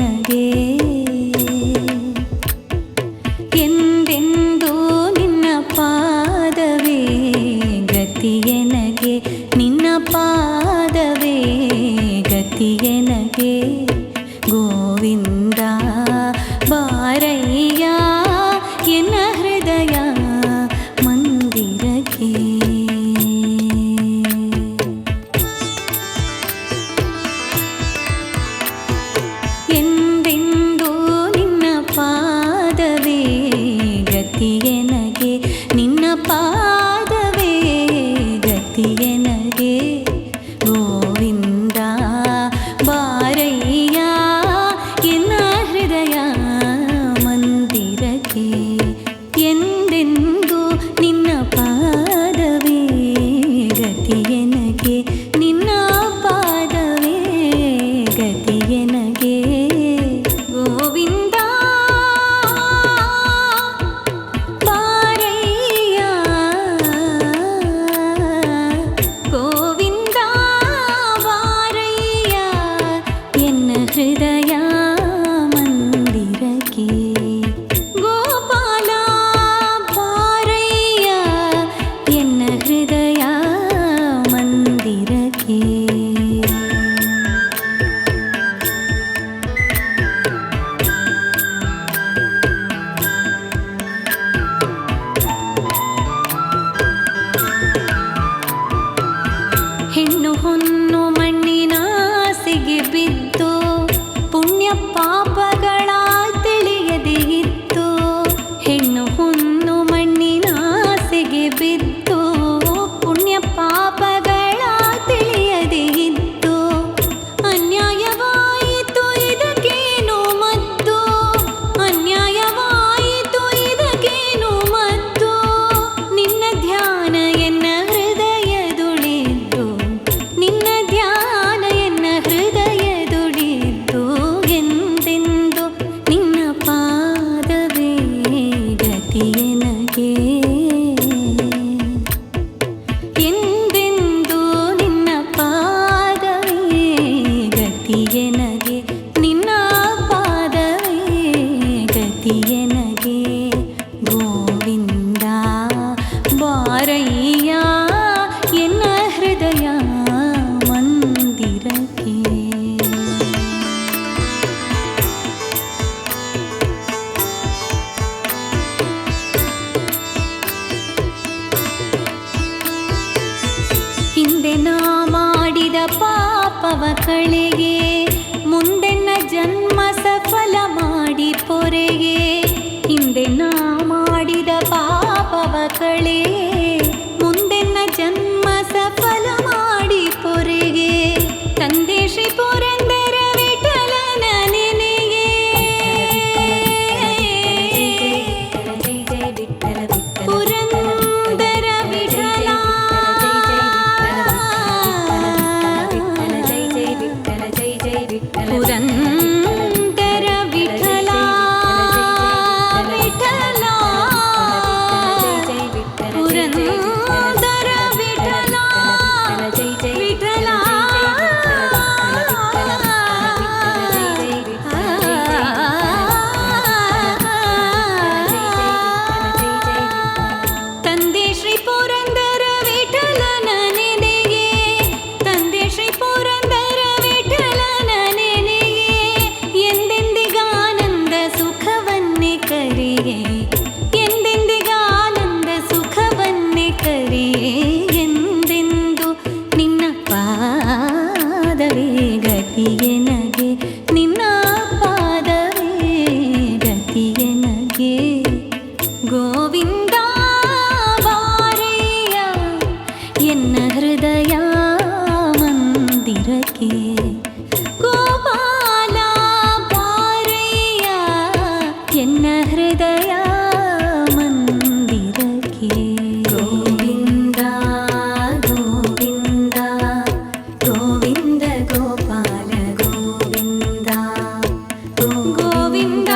ಎನಗೆ ಎಂದೆಂದೂ ನಿನ್ನ ಪಾದವೇ ಗತಿಯೆನಗೆ ನಿನ್ನ ಪಾದವೇ ಗತಿಯೆನಗೆ ಗೋವಿಂದ ಬಾರಯ್ಯ ಎನ್ನ ಹೃದಯ ಮಂದಿರಕ್ಕೆ ಎಂದೆಂದೂ ನಿನ್ನ ಪಾದವೇ ಗತಿಯೆನಗೆ ನಿನ್ನ ಪಾದವೇ ಗತಿಯೆನಗೆ ಗೋವಿಂದ ಬಾರಯ್ಯ ಎನ್ನ ಹೃದಯ ಮಂದಿರಕ್ಕೆ ಎಂದೆಂದೂ ನಿನ್ನ ಪಾದವೇ ಗತಿಯೆನಗೆ ನಿನ್ನ ಪಾದವೇ ಗತಿಯೆನಗೆ ಗೋವಿಂದ ಬಾರಯ್ಯ ಗೋವಿಂದ ಬಾರಯ್ಯ ಎನ್ನ ಹೃದಯ ಮಂದಿರಕ್ಕೆ ಗೋಪಾಲ ಬಾರಯ್ಯ ಎನ್ನ ಹೃದಯ ಮಂದಿರಕ್ಕೆ ಹೆಣ್ಣು ಹೊನ್ನು ಮಣ್ಣಿನಾಸೆಗೆ ಬಿದ್ದು ಪುಣ್ಯ ಪಾಪಗಳ ತಿಳಿಯದೆ ಇತ್ತು ಹೆಣ್ಣು ಹೊನ್ನು ಮಣ್ಣಿನಾಸೆಗೆ ಬಿದ್ದು ಪುಣ್ಯ ಪಾಪಗಳ ತಿಳಿಯದೆ ಇತ್ತು ಅನ್ಯಾಯವಾಯಿತು ಇದಕ್ಕೇನು ಮದ್ದು ಅನ್ಯಾಯವಾಯಿತು ಇದಕ್ಕೇನು ಮದ್ದು ನಿನ್ನ ಧ್ಯಾನ ಎನ್ನ ಹೃದಯದುಳಿದ್ದು ನಿನ್ನ ಧ್ಯಾನ ಎನ್ನ ಹೃದಯದುಳಿದ್ದು ಎಂದೆಂದು ನಿನ್ನ ಪಾದವೇ ಗತಿಯೆನಗೆ ಎಂದೆಂದು ನಿನ್ನ ಪಾದವೇ ಗತಿಯೆನಗೆ ನಿನ್ನ ಪಾದವೇ ಗತಿಯೆನಗೆ ಗೋವಿಂದ ಬಾರಯ್ಯ ಎನ್ನ ಹೃದಯ ಮಂದಿರಕ್ಕೆ ಹಿಂದೆ ನಾ ಮಾಡಿದ ಪಾಪವ ಕಳೆಗೆ ಮುಂದೆನ್ನ ಜನ್ಮ ಸಫಲ ಮಾಡಿ ಪೊರೆಗೆ ಹಿಂದೆ ನಾ ಮಾಡಿದ ಪಾಪವ ಕಳೆ ಮುಂದೆನ್ನ ಜನ್ಮ ಸಫಲ ಮಾಡಿ ಪೊರೆಗೆ ತಂದೆ ಶ್ರೀ ಪುರಂದರ ವಿಠಲನ ನೆನೆಗೆ ಪುರಂದರ ವಿಠಲ ಪುರಂದರ ವಿಠಲ ವಿಠಲ ಪುರಂದರ ವಿಠಲ ವಿಠಲ ತಂದೆ ಶ್ರೀ ಪುರಂದರ ವಿಠಲನ ನೆನೆಗೆ ತಂದೆ ಶ್ರೀ ಪುರಂದರ ವಿಠಲನ ನೆನೆಗೆ ಎಂದೆಂದಿಗಾನಂದ ಸುಖವನ್ನೇ ಕರೆಯೇ ಎಂದೆಂದಿಗಾನಂದ ಸುಖವನ್ನೇ ಕರೆಯೇ ಎಂದೆಂದು ನಿನ್ನ ಪಾದವೇ ಗತಿಯೆನಗೆ ನಿನ್ನ ಪಾದವೇ ಗತಿಯೆನಗೆ ಗೋವಿಂದ ಬಾರಯ್ಯ ಎನ್ನ ಹೃದಯ ಮಂದಿರಕ್ಕೆ ಗೋಪಾಲ ಬಾರಯ್ಯ ಎನ್ನ ಹೃದಯ ಮಂದಿರಕ್ಕೆ ಗೋವಿಂದ ಗೋವಿಂದ ಗೋವಿಂದ ಗೋಪಾಲ ಗೋವಿಂದ ಗೋವಿಂದ